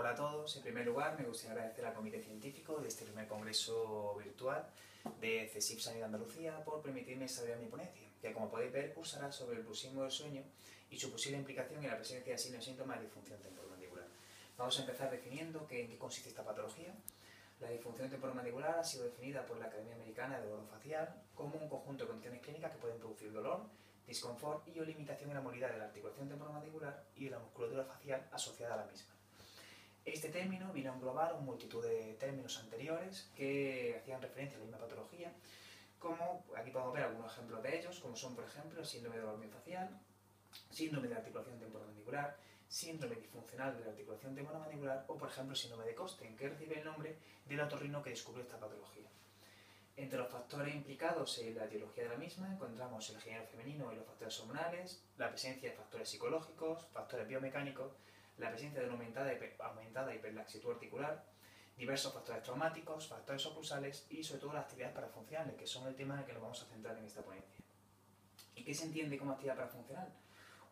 Hola a todos. En primer lugar, me gustaría agradecer al Comité Científico de este primer congreso virtual de CSIC Sanidad Andalucía por permitirme desarrollar mi ponencia, que como podéis ver cursará sobre el bruxismo del sueño y su posible implicación en la presencia de signos y síntomas de disfunción temporomandibular. Vamos a empezar definiendo en qué consiste esta patología. La disfunción temporomandibular ha sido definida por la Academia Americana de Orofacial como un conjunto de condiciones clínicas que pueden producir dolor, disconfort y o limitación en la movilidad de la articulación temporomandibular y de la musculatura facial asociada a la misma. Este término vino a englobar una multitud de términos anteriores que hacían referencia a la misma patología, como aquí podemos ver algunos ejemplos de ellos, como son, por ejemplo, el síndrome de dolor miofascial, síndrome de articulación temporomandibular, síndrome disfuncional de la articulación temporomandibular o, por ejemplo, síndrome de Costen, que recibe el nombre del otorrino que descubrió esta patología. Entre los factores implicados en la etiología de la misma encontramos el género femenino y los factores hormonales, la presencia de factores psicológicos, factores biomecánicos, la presencia de una aumentada hiperlaxitud articular, diversos factores traumáticos, factores oclusales y sobre todo las actividades parafuncionales, que son el tema en el que nos vamos a centrar en esta ponencia. ¿Y qué se entiende como actividad parafuncional?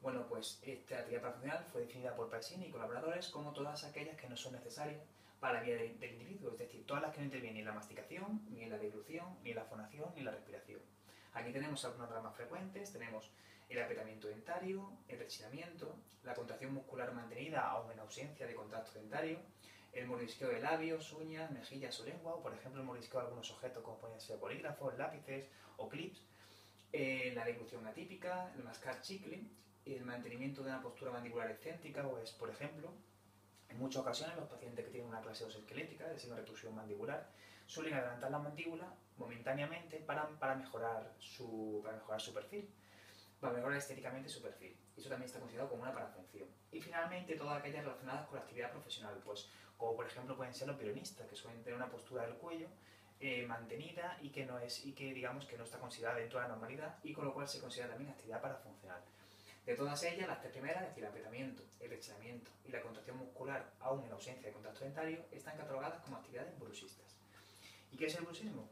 Bueno, pues esta actividad parafuncional fue definida por Paesini y colaboradores como todas aquellas que no son necesarias para la vida del individuo, es decir, todas las que no intervienen ni en la masticación, ni en la deglución, ni en la fonación, ni en la respiración. Aquí tenemos algunas ramas frecuentes, tenemos el apretamiento dentario, el rechinamiento, la contracción muscular mantenida aún en ausencia de contacto dentario, el mordisqueo de labios, uñas, mejillas o lengua, o por ejemplo el mordisqueo de algunos objetos como pueden ser bolígrafos, lápices o clips, la deglución atípica, el mascar chicle, el mantenimiento de una postura mandibular excéntrica, o es, por ejemplo, en muchas ocasiones los pacientes que tienen una clase esquelética, es decir, una reclusión mandibular, suelen adelantar la mandíbula momentáneamente para mejorar su perfil, para mejorar estéticamente su perfil. Eso también está considerado como una parafunción. Y finalmente todas aquellas relacionadas con la actividad profesional, pues como por ejemplo pueden ser los violinistas, que suelen tener una postura del cuello mantenida y que digamos que no está considerada dentro de la normalidad y con lo cual se considera también actividad parafuncional. De todas ellas, las tres primeras, es decir, el apretamiento, el rechinamiento y la contracción muscular, aún en ausencia de contacto dentario, están catalogadas como actividades bruxistas. ¿Y qué es el bruxismo?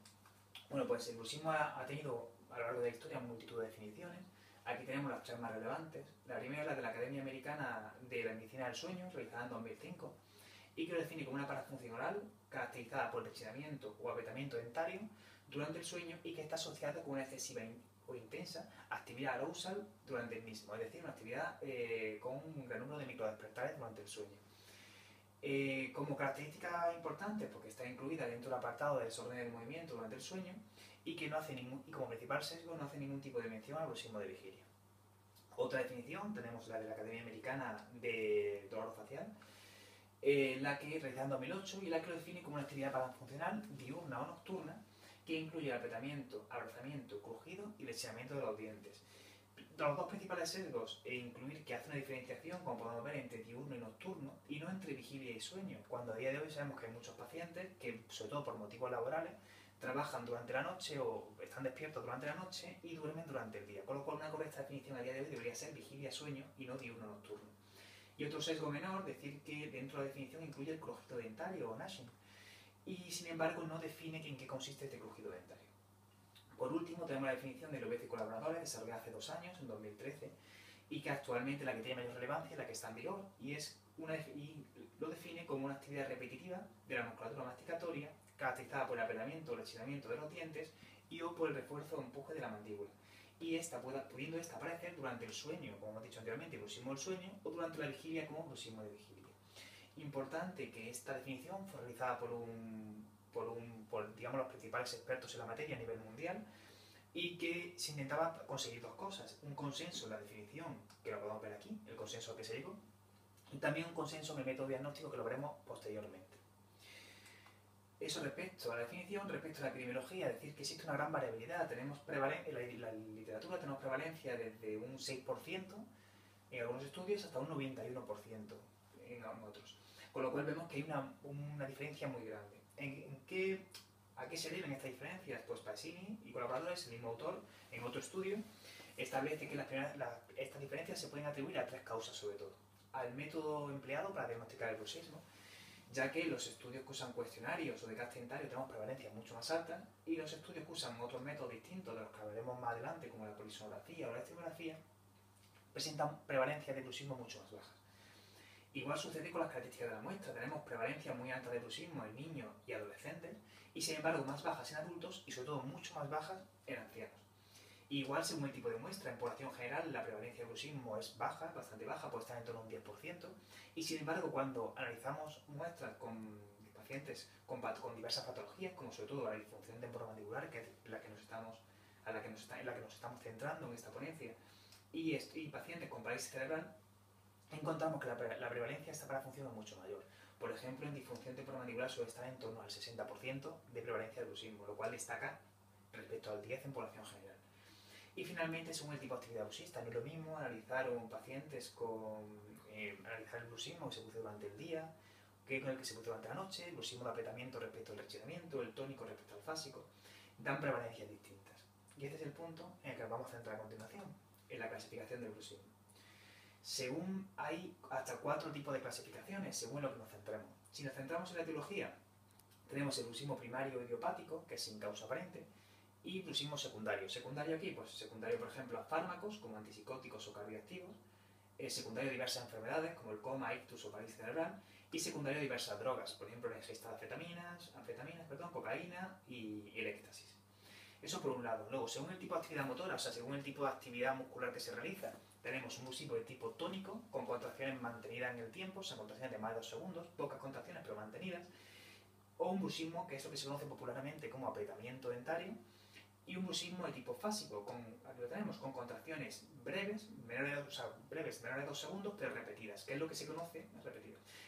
Bueno, pues el bruxismo ha tenido a lo largo de la historia multitud de definiciones. Aquí tenemos las tres más relevantes. La primera es la de la Academia Americana de la Medicina del Sueño, realizada en 2005, y que lo define como una parafunción oral caracterizada por el rechinamiento o apretamiento dentario durante el sueño y que está asociada con una excesiva o intensa actividad arousal durante el mismo, es decir, una actividad con un gran número de microdespertares durante el sueño. Como característica importante, porque está incluida dentro del apartado de desorden del movimiento durante el sueño y que no hace y como principal sesgo no hace ningún tipo de mención al bruxismo de vigilia. Otra definición tenemos la de la Academia Americana de Dolor Facial, la que realizada en 2008 y la que lo define como una actividad parafuncional diurna o nocturna que incluye el apretamiento, abrazamiento, crujido y rechinamiento de los dientes. Los dos principales sesgos e incluir que hace una diferenciación, como podemos ver, entre diurno y nocturno y no entre vigilia y sueño, cuando a día de hoy sabemos que hay muchos pacientes que, sobre todo por motivos laborales, trabajan durante la noche o están despiertos durante la noche y duermen durante el día, con lo cual una correcta definición a día de hoy debería ser vigilia-sueño y no diurno-nocturno. Y otro sesgo menor, decir que dentro de la definición incluye el crujido dentario o gnashing, y sin embargo no define en qué consiste este crujido dentario. Por último, tenemos la definición del OBEC y colaboradores, desarrollada hace 2 años, en 2013, y que actualmente la que tiene mayor relevancia es la que está en vigor, y lo define como una actividad repetitiva de la musculatura masticatoria, caracterizada por el apretamiento o rechinamiento de los dientes y o por el refuerzo o empuje de la mandíbula. Y pudiendo esta aparecer durante el sueño, como hemos dicho anteriormente, bruxismo del sueño, o durante la vigilia como bruxismo de vigilia. Importante que esta definición fue realizada por digamos, los principales expertos en la materia a nivel mundial y que se intentaba conseguir dos cosas: un consenso en la definición, que lo podemos ver aquí, el consenso al que se llegó, y también un consenso en el método diagnóstico, que lo veremos posteriormente. Eso respecto a la definición. Respecto a la epidemiología, es decir, que existe una gran variabilidad. En la literatura tenemos prevalencia desde un 6% en algunos estudios hasta un 91% en otros. Con lo cual vemos que hay una diferencia muy grande. ¿A qué se deben estas diferencias? Pues Paesini y colaboradores, el mismo autor, en otro estudio, establece que estas diferencias se pueden atribuir a 3 causas sobre todo. Al método empleado para diagnosticar el bruxismo, ya que los estudios que usan cuestionarios o de cast dentario tenemos prevalencias mucho más altas, y los estudios que usan otros métodos distintos, de los que hablaremos más adelante, como la polisonografía o la electrografía, presentan prevalencias de bruxismo mucho más bajas. Igual sucede con las características de la muestra. Tenemos prevalencia muy alta de bruxismo en niños y adolescentes y sin embargo más bajas en adultos y sobre todo mucho más bajas en ancianos. Igual según el tipo de muestra, en población general la prevalencia de bruxismo es baja, bastante baja, puede estar en torno a un 10%, y sin embargo cuando analizamos muestras con pacientes con diversas patologías, como sobre todo la disfunción temporomandibular, que es en la que nos estamos centrando en esta ponencia, y pacientes con parálisis cerebral, encontramos que la prevalencia está para funciones mucho mayor. Por ejemplo, en disfunción temporomandibular suele estar en torno al 60% de prevalencia de bruxismo, lo cual destaca respecto al 10% en población general. Y finalmente, según el tipo de actividad bruxista, no es lo mismo analizar analizar el bruxismo que se produce durante el día, que con el que se produce durante la noche, el bruxismo de apretamiento respecto al rechinamiento, el tónico respecto al fásico, dan prevalencias distintas. Y este es el punto en el que nos vamos a centrar a continuación, en la clasificación del bruxismo. Hay hasta 4 tipos de clasificaciones, según lo que nos centremos. Si nos centramos en la etiología, tenemos el bruxismo primario idiopático, que es sin causa aparente, y bruxismo secundario. Secundario aquí, pues secundario por ejemplo a fármacos como antipsicóticos o cardioactivos, secundario a diversas enfermedades como el coma, ictus o parálisis cerebral, y secundario a diversas drogas, por ejemplo la ingesta de anfetaminas, cocaína y el éxtasis. Eso por un lado. Luego, según el tipo de actividad motora, o sea, según el tipo de actividad muscular que se realiza, tenemos un bruxismo de tipo tónico, con contracciones mantenidas en el tiempo, o sea, contracciones de más de 2 segundos, pocas contracciones pero mantenidas, o un bruxismo que es lo que se conoce popularmente como apretamiento dentario, y un bruxismo de tipo fásico, aquí lo tenemos, con contracciones breves, menores de 2 segundos, pero repetidas, que es lo que se conoce,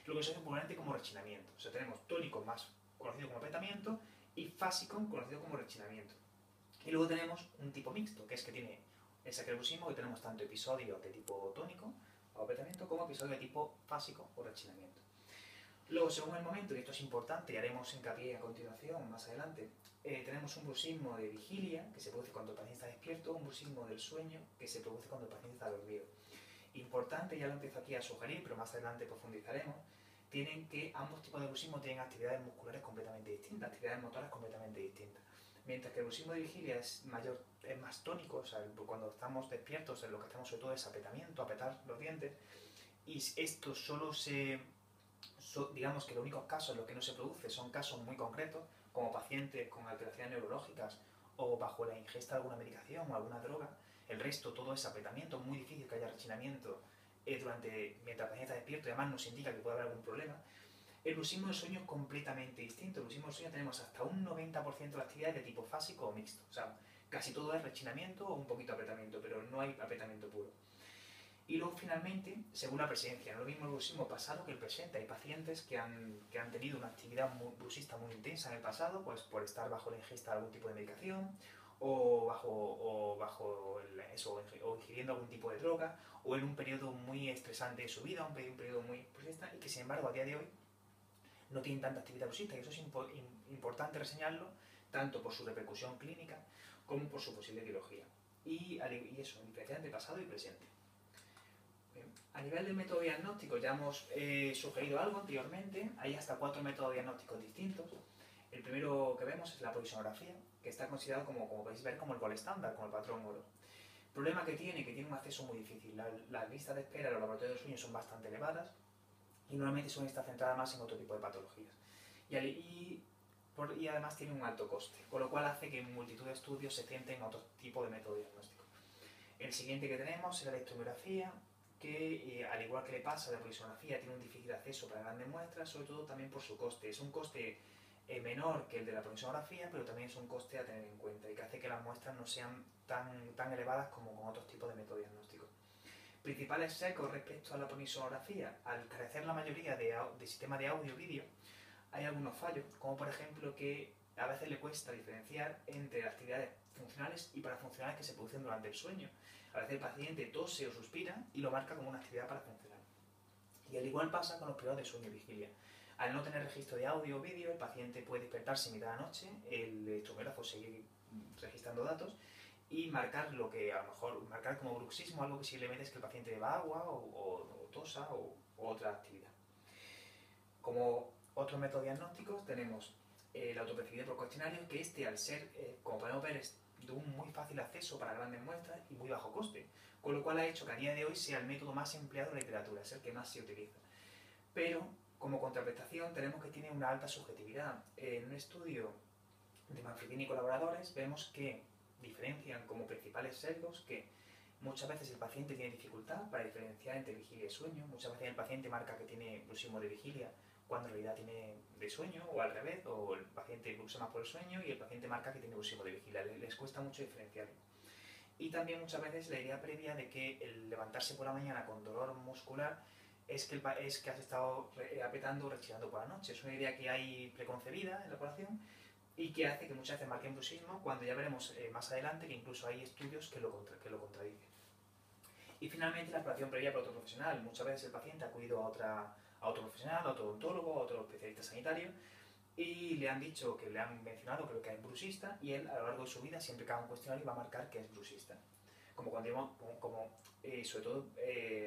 lo que se conoce popularmente como rechinamiento. O sea, tenemos tónico más conocido como apretamiento y fásico conocido como rechinamiento. Y luego tenemos un tipo mixto, que es que tiene ese bruxismo, que tenemos tanto episodios de tipo tónico o apretamiento como episodios de tipo fásico o rechinamiento. Luego, según el momento, y esto es importante y haremos hincapié a continuación, más adelante, tenemos un bruxismo de vigilia, que se produce cuando el paciente está despierto, un bruxismo del sueño, que se produce cuando el paciente está dormido. Importante, ya lo empiezo aquí a sugerir, pero más adelante profundizaremos, que ambos tipos de bruxismo tienen actividades musculares completamente distintas, actividades motoras completamente distintas. Mientras que el bruxismo de vigilia es más tónico, o sea, cuando estamos despiertos, lo que hacemos sobre todo es apretamiento, apretar los dientes, y esto digamos que los únicos casos en los que no se produce son casos muy concretos, como pacientes con alteraciones neurológicas o bajo la ingesta de alguna medicación o alguna droga. El resto, todo es apretamiento, muy difícil que haya rechinamiento mientras el paciente está despierto, y además nos indica que puede haber algún problema. El bruxismo del sueño es completamente distinto. El bruxismo del sueño tenemos hasta un 90% de actividades de tipo fásico o mixto. O sea, casi todo es rechinamiento o un poquito de apretamiento, pero no hay apretamiento puro. Y luego finalmente, según la presencia, no es lo mismo el bruxismo pasado que el presente. Hay pacientes que han tenido una actividad bruxista muy intensa en el pasado, pues por estar bajo la ingesta de algún tipo de medicación, o ingiriendo algún tipo de droga, o en un periodo muy estresante de su vida, un periodo muy bruxista, y que sin embargo a día de hoy no tienen tanta actividad bruxista, y eso es importante reseñarlo, tanto por su repercusión clínica como por su posible etiología. Y eso, diferenciar entre pasado y presente. A nivel del método diagnóstico ya hemos sugerido algo anteriormente, hay hasta 4 métodos diagnósticos distintos. El primero que vemos es la polisonografía, que está considerado como podéis ver, como el gol estándar, como el patrón oro. El problema que tiene un acceso muy difícil. Las listas de espera en los laboratorios de sueño son bastante elevadas y normalmente suelen estar centradas más en otro tipo de patologías. Y además tiene un alto coste, con lo cual hace que en multitud de estudios se centren en otro tipo de método diagnóstico. El siguiente que tenemos es la electromiografía, que al igual que le pasa a la polisonografía, tiene un difícil acceso para grandes muestras, sobre todo también por su coste. Es un coste menor que el de la polisonografía, pero también es un coste a tener en cuenta y que hace que las muestras no sean tan elevadas como con otros tipos de método diagnóstico. Principales secos respecto a la polisonografía: al carecer la mayoría de sistema de audio y vídeo, hay algunos fallos, como por ejemplo que a veces le cuesta diferenciar entre actividades funcionales y parafuncionales que se producen durante el sueño. A veces el paciente tose o suspira y lo marca como una actividad parafuncional. Y al igual pasa con los periodos de sueño y vigilia. Al no tener registro de audio o vídeo, el paciente puede despertarse en mitad de la noche, el electromiógrafo seguir registrando datos y marcar marcar como bruxismo algo que simplemente es que el paciente beba agua o tosa o otra actividad. Como otros métodos diagnósticos tenemos el autopercibido por cuestionario, que al ser, como podemos ver, es de un muy fácil acceso para grandes muestras y muy bajo coste, con lo cual ha hecho que a día de hoy sea el método más empleado en la literatura, es el que más se utiliza. pero como contraprestación tenemos que tiene una alta subjetividad. En un estudio de Manfredini y colaboradores vemos que diferencian como principales sesgos que muchas veces el paciente tiene dificultad para diferenciar entre vigilia y sueño, muchas veces el paciente marca que tiene bruxismo de vigilia cuando en realidad tiene de sueño, o al revés, o el paciente bruxa más por el sueño y el paciente marca que tiene bruxismo de vigilia, les cuesta mucho diferenciarlo. Y también muchas veces la idea previa de que el levantarse por la mañana con dolor muscular es que has estado apretando o rechinando por la noche. Es una idea que hay preconcebida en la población y que hace que muchas veces marquen bruxismo, cuando ya veremos más adelante que incluso hay estudios que lo contradicen. Y finalmente la exploración previa por otro profesional. Muchas veces el paciente ha acudido a otro profesional, a otro odontólogo, a otro especialista sanitario, y le han dicho, que le han mencionado que es bruxista, y él a lo largo de su vida, siempre que haga un cuestionario, va a marcar que es bruxista. Sobre todo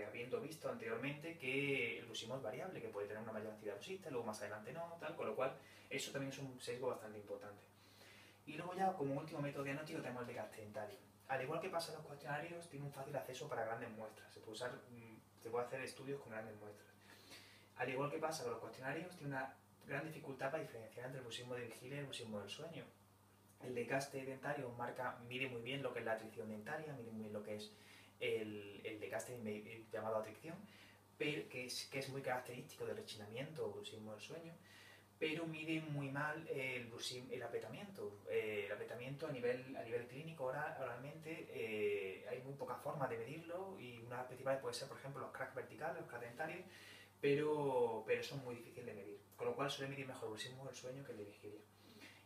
habiendo visto anteriormente que el bruxismo es variable, que puede tener una mayor actividad bruxista, luego más adelante no, tal, con lo cual eso también es un sesgo bastante importante. Y luego ya como último método diagnóstico tenemos el desgaste dentario. Al igual que pasa en los cuestionarios, tiene un fácil acceso para grandes muestras, se puede hacer estudios con grandes muestras. Al igual que pasa con los cuestionarios, tiene una gran dificultad para diferenciar entre el bruxismo de vigilia y el bruxismo del sueño. El desgaste dentario mide muy bien lo que es la atricción dentaria, mide muy bien lo que es el desgaste llamado atricción, pero que es muy característico del rechinamiento o bruxismo del sueño, pero mide muy mal el apretamiento. El apretamiento a nivel clínico oralmente hay muy pocas formas de medirlo, y una de las principales puede ser, por ejemplo, los cracks verticales, los cracks dentarios, pero son muy difíciles de medir, con lo cual suele medir mejor el bruxismo del sueño que el de vigilia.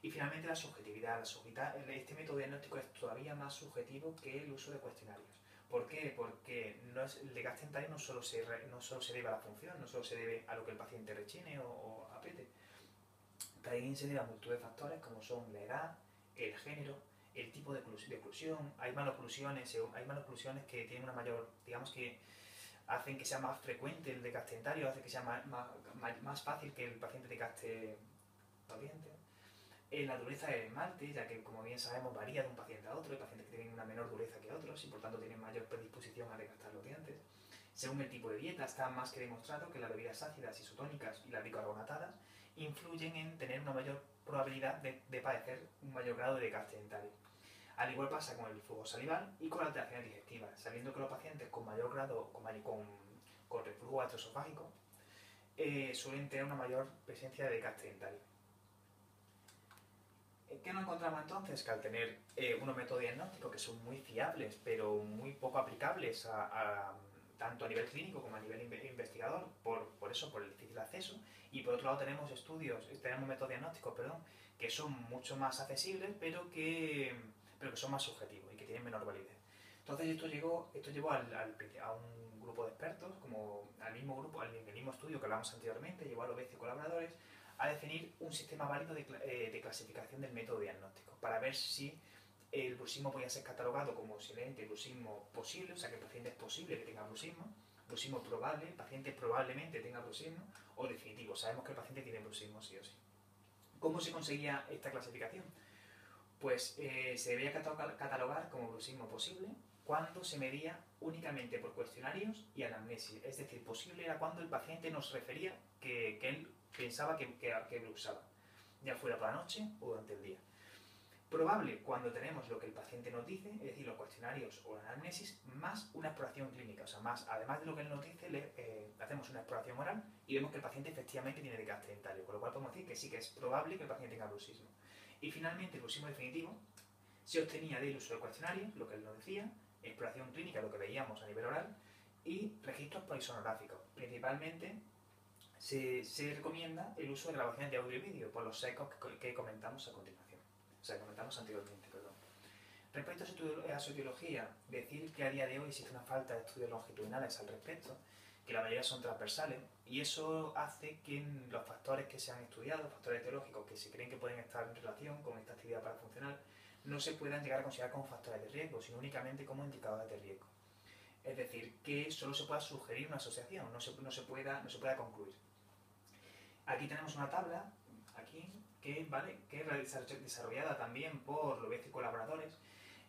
Y finalmente la subjetividad. Este método diagnóstico es todavía más subjetivo que el uso de cuestionarios. ¿Por qué? Porque el desgaste dentario no solo se debe a la función, no solo se debe a lo que el paciente rechine o apriete. También se debe a multitud de factores como son la edad, el género, el tipo de oclusión. Hay maloclusiones que tienen una mayor, digamos que hacen que sea más frecuente el desgaste dentario, hace que sea más fácil que el paciente desgaste los dientes. La dureza del esmalte, ya que como bien sabemos varía de un paciente a otro, hay pacientes que tienen una menor dureza que otros y por tanto tienen mayor predisposición a desgastar los dientes. Según el tipo de dieta, está más que demostrado que las bebidas ácidas, isotónicas y las bicarbonatadas influyen en tener una mayor probabilidad de padecer un mayor grado de desgaste dentario. Al igual pasa con el flujo salival y con las alteraciones digestivas, sabiendo que los pacientes con mayor grado, con reflujo gastroesofágico, suelen tener una mayor presencia de desgaste dentario. ¿Qué nos encontramos entonces? Que al tener unos métodos diagnósticos que son muy fiables, pero muy poco aplicables tanto a nivel clínico como a nivel investigador, por el difícil acceso, y por otro lado tenemos métodos diagnósticos, que son mucho más accesibles, pero que son más subjetivos y que tienen menor validez. Entonces esto llevó a un grupo de expertos, como al mismo estudio que hablamos anteriormente, llevó a los 20 colaboradores a definir un sistema válido de clasificación del método diagnóstico, para ver si el bruxismo podía ser catalogado como simplemente bruxismo posible, o sea que el paciente es posible que tenga bruxismo probable, el paciente probablemente tenga bruxismo, o definitivo, sabemos que el paciente tiene bruxismo sí o sí. ¿Cómo se conseguía esta clasificación? Pues se debía catalogar como bruxismo posible cuando se medía únicamente por cuestionarios y anamnesis, es decir, posible era cuando el paciente nos refería que él pensaba que bruxaba, ya fuera por la noche o durante el día. Probable cuando tenemos lo que el paciente nos dice, es decir, los cuestionarios o la anamnesis, más una exploración clínica, o sea, además de lo que él nos dice, hacemos una exploración oral y vemos que el paciente efectivamente tiene desgaste dentario, con lo cual podemos decir que sí que es probable que el paciente tenga bruxismo. Y finalmente el bruxismo definitivo se obtenía del uso de cuestionarios, lo que él nos decía, exploración clínica, lo que veíamos a nivel oral, y registros polisonográficos. Principalmente se recomienda el uso de grabaciones de audio y vídeo por los sesgos que comentamos a continuación. O sea, que comentamos anteriormente, perdón. Respecto a su etiología, decir que a día de hoy existe una falta de estudios longitudinales al respecto, que la mayoría son transversales, y eso hace que los factores que se han estudiado, los factores etiológicos que se creen que pueden estar en relación con esta actividad parafuncional, no se puedan llegar a considerar como factores de riesgo, sino únicamente como indicadores de riesgo. Es decir, que solo se pueda sugerir una asociación, no se pueda concluir. Aquí tenemos una tabla, que es desarrollada también por Lobez y colaboradores,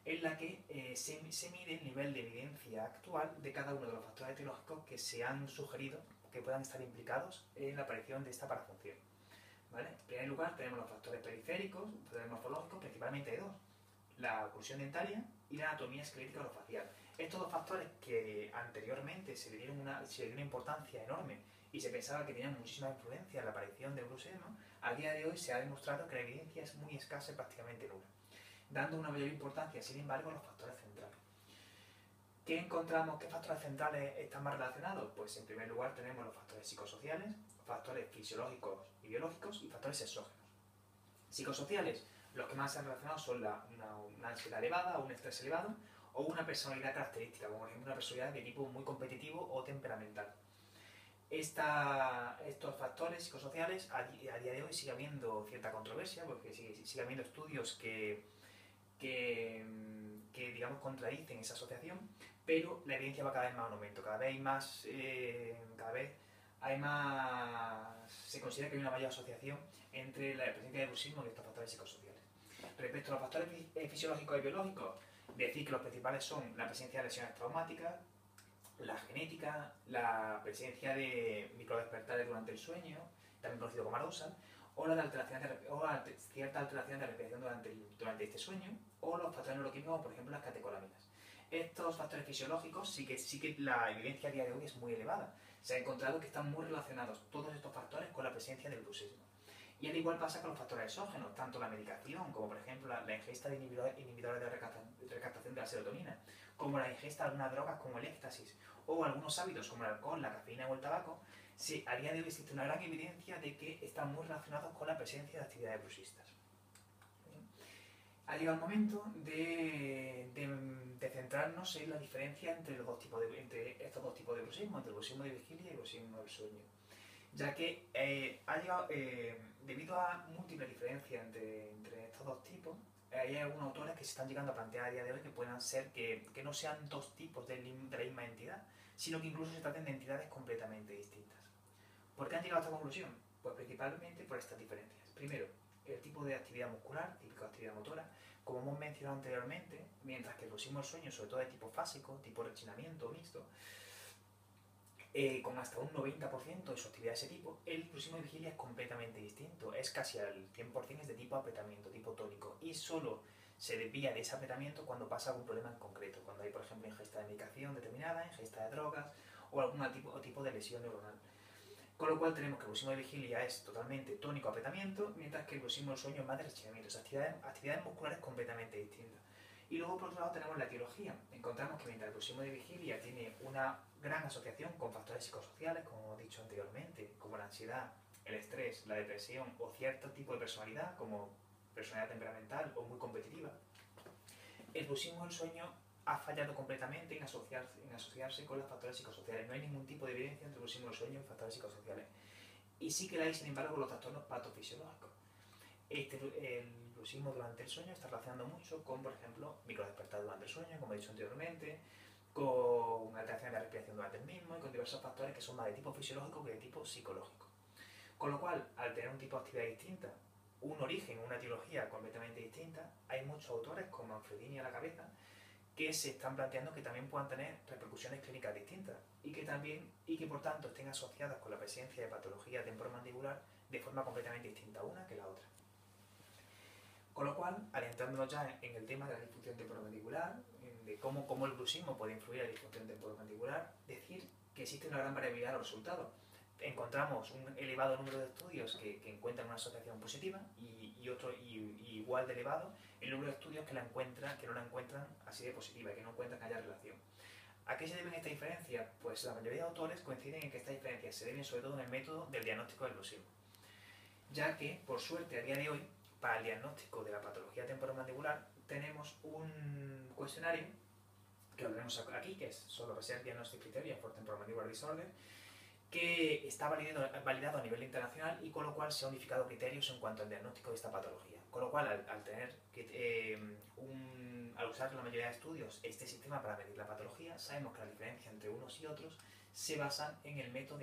en la que se mide el nivel de evidencia actual de cada uno de los factores etiológicos que se han sugerido que puedan estar implicados en la aparición de esta parafunción. ¿Vale? En primer lugar tenemos los factores periféricos, factores morfológicos, principalmente hay dos: la oclusión dentaria y la anatomía esquelética orofacial. Estos dos factores que anteriormente se le dio una importancia enorme y se pensaba que tenían muchísima influencia en la aparición del bruxismo, a día de hoy se ha demostrado que la evidencia es muy escasa y prácticamente nula, dando una mayor importancia, sin embargo, a los factores centrales. ¿Qué encontramos? ¿Qué factores centrales están más relacionados? Pues en primer lugar tenemos los factores psicosociales, factores fisiológicos y biológicos y factores exógenos. Psicosociales, los que más se han relacionado son una ansiedad elevada o un estrés elevado o una personalidad característica, como por ejemplo una personalidad de tipo muy competitivo o temperamental. Estos factores psicosociales a día de hoy sigue habiendo cierta controversia porque sigue habiendo estudios que digamos contradicen esa asociación, pero la evidencia va cada vez más en aumento, cada vez se considera que hay una mayor asociación entre la presencia de bruxismo y estos factores psicosociales. Respecto a los factores fisiológicos y biológicos, decir que los principales son la presencia de lesiones traumáticas, la genética, la presencia de microdespertares durante el sueño, también conocido como arousal, o cierta alteración de respiración durante este sueño, o los factores neuroquímicos, como por ejemplo las catecolaminas. Estos factores fisiológicos sí que la evidencia a día de hoy es muy elevada. Se ha encontrado que están muy relacionados todos estos factores con la presencia del bruxismo. Y al igual pasa con los factores exógenos, tanto la medicación como por ejemplo la ingesta de inhibidores de recaptación de la serotonina, como la ingesta de algunas drogas como el éxtasis, o algunos hábitos como el alcohol, la cafeína o el tabaco. Sí, a día de hoy existe una gran evidencia de que están muy relacionados con la presencia de actividades bruxistas. Ha llegado el momento de centrarnos en la diferencia entre estos dos tipos de bruxismo, entre el bruxismo de vigilia y el bruxismo del sueño, ya que debido a múltiples diferencias entre estos dos tipos, hay algunos autores que se están llegando a plantear a día de hoy que puedan ser que no sean dos tipos de la misma entidad, sino que incluso se traten de entidades completamente distintas. ¿Por qué han llegado a esta conclusión? Pues principalmente por estas diferencias. Primero, el tipo de actividad muscular, típico de actividad motora, como hemos mencionado anteriormente, mientras que el bruxismo del sueño, sobre todo de tipo fásico, tipo rechinamiento mixto, con hasta un 90% de su actividad de ese tipo, el bruxismo de vigilia es completamente distinto, es casi al 100% es de tipo apretamiento, tipo tónico, y solo se desvía de ese apretamiento cuando pasa algún problema en concreto, cuando hay por ejemplo ingesta de medicación determinada, ingesta de drogas o algún tipo de lesión neuronal. Con lo cual tenemos que el bruxismo de vigilia es totalmente tónico-apretamiento, mientras que el bruxismo del sueño es más de rechinamiento, actividades musculares completamente distintas. Y luego por otro lado tenemos la etiología. Encontramos que mientras el bruxismo de vigilia tiene una gran asociación con factores psicosociales, como hemos dicho anteriormente, como la ansiedad, el estrés, la depresión o cierto tipo de personalidad, como personalidad temperamental o muy competitiva, el bruxismo del sueño ha fallado completamente en asociarse con los factores psicosociales. No hay ningún tipo de evidencia entre el bruxismo del sueño y factores psicosociales. Y sí que la hay, sin embargo, con los trastornos patofisiológicos. El bruxismo durante el sueño está relacionado mucho con, por ejemplo, microdespertar durante el sueño, como he dicho anteriormente, con alteraciones de la respiración durante el mismo y con diversos factores que son más de tipo fisiológico que de tipo psicológico. Con lo cual, al tener un tipo de actividad distinta, un origen, una etiología completamente distinta, hay muchos autores, como Manfredini a la cabeza, que se están planteando que también puedan tener repercusiones clínicas distintas y que por tanto estén asociadas con la presencia de patología temporomandibular de forma completamente distinta una que la otra. Con lo cual, adentrándonos ya en el tema de la disfunción temporomandibular, de cómo el bruxismo puede influir en la disfunción temporomandibular, decir que existe una gran variabilidad de los resultados. Encontramos un elevado número de estudios que encuentran una asociación positiva y igual de elevado el número de estudios que no la encuentran así de positiva, que no encuentran que haya relación. ¿A qué se deben estas diferencias? Pues la mayoría de autores coinciden en que estas diferencias se deben sobre todo en el método del diagnóstico del bruxismo, ya que, por suerte, a día de hoy, para el diagnóstico de la patología temporomandibular tenemos un cuestionario que lo tenemos aquí, que es solo Research Diagnostic Criteria for Temporomandibular Disorder, que está validado a nivel internacional y con lo cual se han unificado criterios en cuanto al diagnóstico de esta patología. Con lo cual, al usar la mayoría de estudios este sistema para medir la patología, sabemos que la diferencia entre unos y otros se basan en el método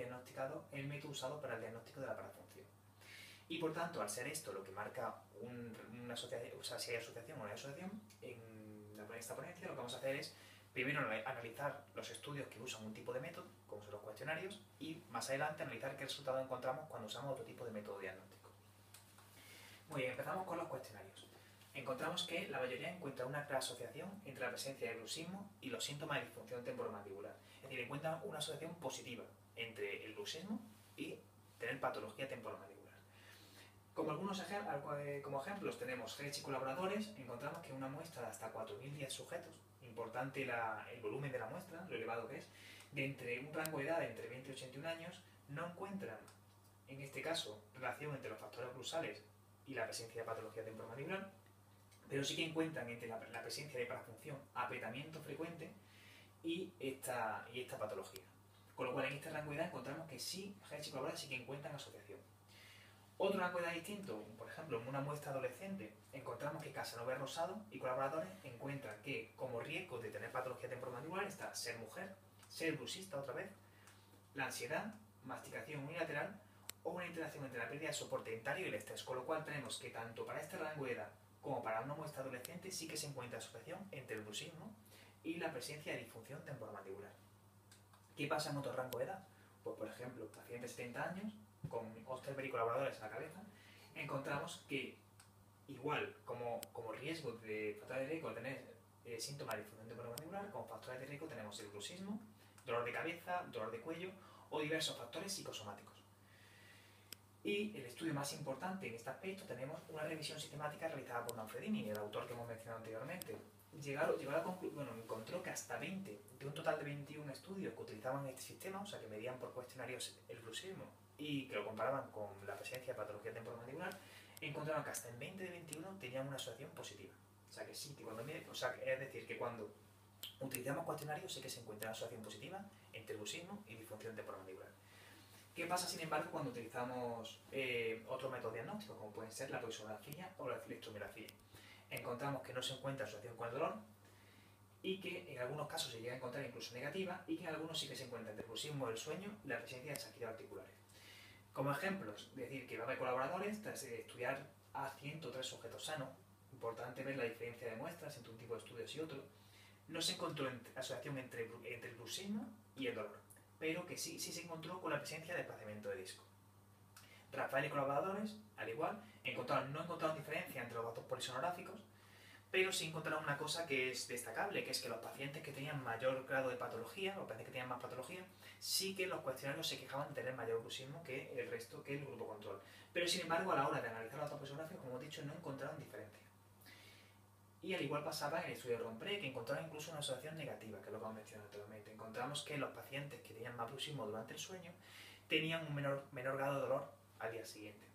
usado para el diagnóstico de la parafunción. Y por tanto, al ser esto lo que marca una asociación, o sea, si hay asociación o no hay asociación, en esta ponencia lo que vamos a hacer es Primero analizar los estudios que usan un tipo de método, como son los cuestionarios, y más adelante analizar qué resultados encontramos cuando usamos otro tipo de método diagnóstico. Muy bien, empezamos con los cuestionarios. Encontramos que la mayoría encuentra una clara asociación entre la presencia de bruxismo y los síntomas de disfunción temporomandibular. Es decir, encuentran una asociación positiva entre el bruxismo y tener patología temporomandibular. Como ejemplos tenemos GECH y colaboradores. Encontramos que una muestra de hasta 4.010 sujetos, importante el volumen de la muestra, lo elevado que es, de entre un rango de edad de entre 20 y 81 años, no encuentran, en este caso, relación entre los factores bruxales y la presencia de patología temporomandibular, pero sí que encuentran entre la presencia de parafunción, apretamiento frecuente y esta patología. Con lo cual, en este rango de edad encontramos que sí, GECH y colaboradores sí que encuentran asociación. Otro rango de edad distinto, por ejemplo, en una muestra adolescente, encontramos que Casanova Rosado y colaboradores encuentran que como riesgo de tener patología temporomandibular está ser mujer, ser bruxista otra vez, la ansiedad, masticación unilateral o una interacción entre la pérdida de soporte dentario y el estrés, con lo cual tenemos que tanto para este rango de edad como para una muestra adolescente sí que se encuentra asociación entre el bruxismo y la presencia de disfunción temporomandibular. ¿Qué pasa en otro rango de edad? Pues por ejemplo, pacientes de 70 años con Osterberg y colaboradores en la cabeza, encontramos que igual como riesgo de factores de riesgo tener síntomas de disfunción temporomandibular, como factores de riesgo tenemos el bruxismo, dolor de cabeza, dolor de cuello o diversos factores psicosomáticos. Y el estudio más importante en este aspecto tenemos una revisión sistemática realizada por Manfredini, el autor que hemos mencionado anteriormente. Encontró que hasta 20, de un total de 21 estudios que utilizaban este sistema, o sea que medían por cuestionarios el bruxismo y que lo comparaban con la presencia de patología temporomandibular, encontraron que hasta en 20 de 21 tenían una asociación positiva. O sea que sí, que es decir, que cuando utilizamos cuestionarios sí que se encuentra una asociación positiva entre bruxismo y disfunción temporomandibular. ¿Qué pasa, sin embargo, cuando utilizamos otros métodos diagnósticos, como pueden ser la polissonografía o la electromiografía? Encontramos que no se encuentra asociación con el dolor y que en algunos casos se llega a encontrar incluso negativa y que en algunos sí que se encuentra entre el bruxismo del sueño y la presencia de chasquidos articulares. Como ejemplos, decir que va a haber colaboradores, tras estudiar a 103 sujetos sanos, importante ver la diferencia de muestras entre un tipo de estudios y otro, no se encontró asociación entre el bruxismo y el dolor, pero que sí se encontró con la presencia de desplazamiento de disco. Rafael y colaboradores, al igual, no encontraron diferencia entre los datos polisonográficos, pero sí encontraron una cosa que es destacable, que es que los pacientes que tenían mayor grado de patología, los pacientes que tenían más patología, sí que los cuestionarios se quejaban de tener mayor bruxismo que el resto, que el grupo control. Pero sin embargo, a la hora de analizar los datos polisonográficos, como he dicho, no encontraron diferencia. Y al igual pasaba en el estudio de Rompré, que encontraron incluso una asociación negativa, que es lo que hemos mencionado anteriormente. Encontramos que los pacientes que tenían más bruxismo durante el sueño tenían un menor grado de dolor al día siguiente.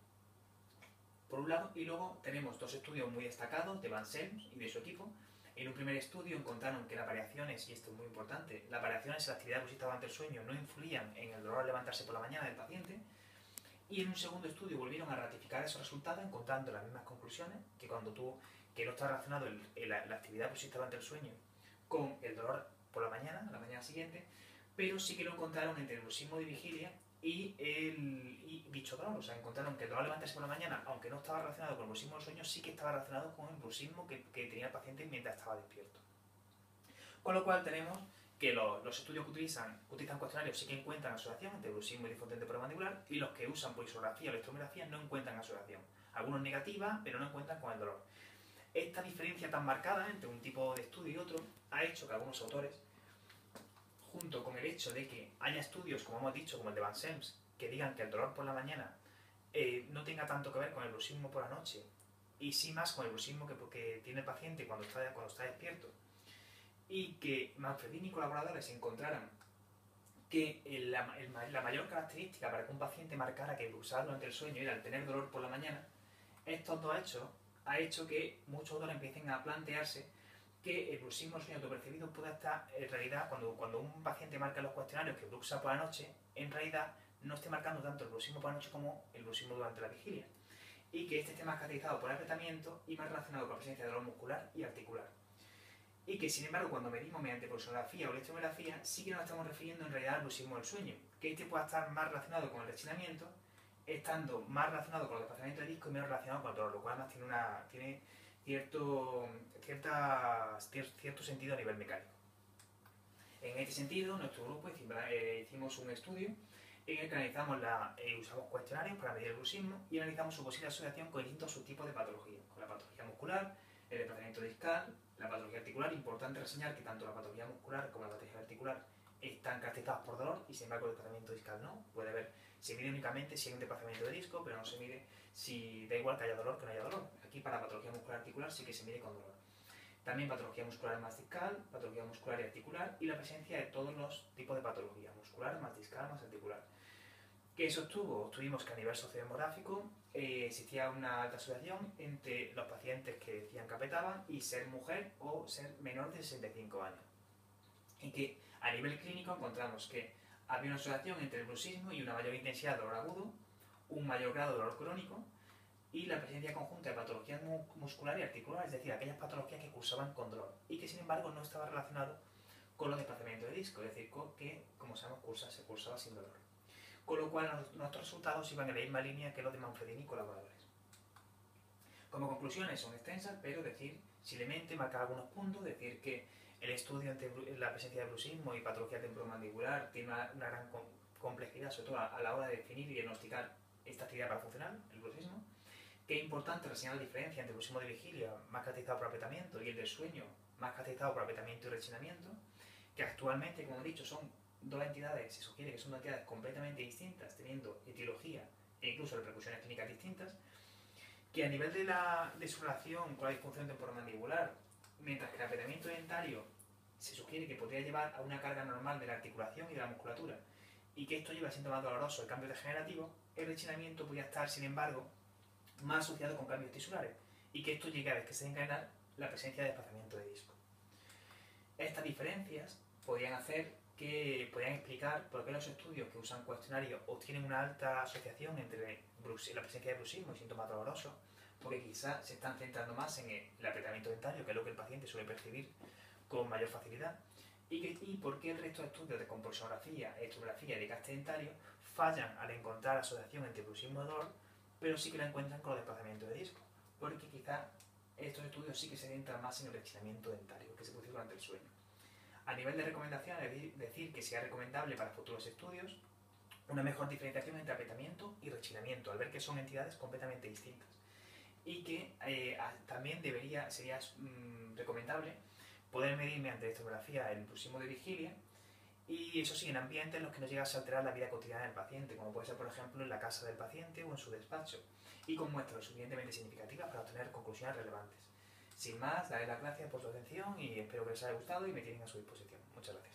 Por un lado, y luego tenemos dos estudios muy destacados de Van Selms y de su equipo. En un primer estudio encontraron que las variaciones, y esto es muy importante, las variaciones en la actividad bruxista durante el sueño no influían en el dolor al levantarse por la mañana del paciente. Y en un segundo estudio volvieron a ratificar esos resultados encontrando las mismas conclusiones, que que no está relacionado la actividad bruxista durante el sueño con el dolor por la mañana siguiente, pero sí que lo encontraron entre el bruxismo de vigilia y dicho dolor. O sea, encontraron que el dolor al levantarse por la mañana, aunque no estaba relacionado con el bruxismo del sueño, sí que estaba relacionado con el bruxismo que tenía el paciente mientras estaba despierto. Con lo cual tenemos que los estudios que utilizan cuestionarios sí que encuentran asociación entre bruxismo y disfunción temporomandibular, y los que usan polisonografía o electromiografía no encuentran asociación. Algunos negativas, pero no encuentran con el dolor. Esta diferencia tan marcada entre un tipo de estudio y otro ha hecho que algunos autores, junto con el hecho de que haya estudios, como hemos dicho, como el de Van Selms, que digan que el dolor por la mañana no tenga tanto que ver con el bruxismo por la noche, y sí más con el bruxismo que tiene el paciente cuando está despierto, y que Manfredini y colaboradores encontraran que la mayor característica para que un paciente marcara que bruxaba durante el sueño era el tener dolor por la mañana, estos dos hechos ha hecho que muchos autores empiecen a plantearse que el bruxismo del sueño autopercibido pueda estar, en realidad, cuando un paciente marca en los cuestionarios que bruxa por la noche, en realidad no esté marcando tanto el bruxismo por la noche como el bruxismo durante la vigilia. Y que este esté más caracterizado por el apretamiento y más relacionado con la presencia de dolor muscular y articular. Y que, sin embargo, cuando medimos mediante polissonografía o electromiografía, sí que nos estamos refiriendo en realidad al bruxismo del sueño, que este pueda estar más relacionado con el rechinamiento, estando más relacionado con el desplazamiento de disco y menos relacionado con el dolor, lo cual además tiene cierto sentido a nivel mecánico. En este sentido, nuestro grupo hicimos un estudio en el que usamos cuestionarios para medir el bruxismo y analizamos su posible asociación con distintos subtipos de patología, con la patología muscular, el desplazamiento discal, la patología articular. Importante reseñar que tanto la patología muscular como la patología articular están caracterizadas por dolor y sin embargo el desplazamiento discal no. Puede haber, se mide únicamente si hay un desplazamiento de disco, pero no se mide si da igual que haya dolor que no haya dolor. Aquí para patología muscular articular sí que se mide con dolor. También patología muscular más discal, patología muscular y articular y la presencia de todos los tipos de patología, muscular, más discal, más articular. ¿Qué se obtuvo? Obtuvimos que a nivel sociodemográfico existía una alta asociación entre los pacientes que decían que apetaban y ser mujer o ser menor de 65 años. Y que a nivel clínico encontramos que había una asociación entre el bruxismo y una mayor intensidad de dolor agudo, un mayor grado de dolor crónico y la presencia conjunta de patologías muscular y articular, es decir, aquellas patologías que cursaban con dolor y que sin embargo no estaba relacionado con los desplazamientos de disco, es decir, que como sabemos se cursaba sin dolor. Con lo cual nuestros resultados iban en la misma línea que los de Manfredini y colaboradores. Como conclusiones son extensas, pero simplemente marcar algunos puntos, decir que el estudio entre la presencia de bruxismo y patología temporomandibular tiene una gran complejidad, sobre todo a la hora de definir y diagnosticar esta actividad parafuncional, el bruxismo, que es importante reseñar la diferencia entre el bruxismo de vigilia, más caracterizado por apretamiento, y el del sueño, más caracterizado por apretamiento y rechinamiento, que actualmente, como he dicho, son dos entidades, se sugiere que son dos entidades completamente distintas, teniendo etiología e incluso repercusiones clínicas distintas, que a nivel de su relación con la disfunción temporomandibular, mientras que el apretamiento dentario se sugiere que podría llevar a una carga normal de la articulación y de la musculatura, y que esto lleva a síntomas dolorosos, el cambio degenerativo, el rechinamiento podría estar, sin embargo, más asociado con cambios tisulares, y que esto llegue a vez que se desencadena la presencia de desplazamiento de disco. Estas diferencias podrían explicar por qué los estudios que usan cuestionarios obtienen una alta asociación entre la presencia de bruxismo y síntomas dolorosos, porque quizás se están centrando más en el apretamiento dentario, que es lo que el paciente suele percibir con mayor facilidad, y por qué el resto de estudios de compulsografía, estrografía y de castre dentario fallan al encontrar asociación entre bruxismo y dolor, pero sí que la encuentran con los desplazamientos de disco, porque quizás estos estudios sí que se centran más en el rechinamiento dentario que se produce durante el sueño. A nivel de recomendaciones, decir que sea recomendable para futuros estudios una mejor diferenciación entre apretamiento y rechinamiento, al ver que son entidades completamente distintas. Y que también sería recomendable poder medir mediante estrografía el bruxismo de vigilia, y eso sí, en ambientes en los que no llegase a alterar la vida cotidiana del paciente, como puede ser, por ejemplo, en la casa del paciente o en su despacho, y con muestras lo suficientemente significativas para obtener conclusiones relevantes. Sin más, daré las gracias por su atención y espero que les haya gustado y me tienen a su disposición. Muchas gracias.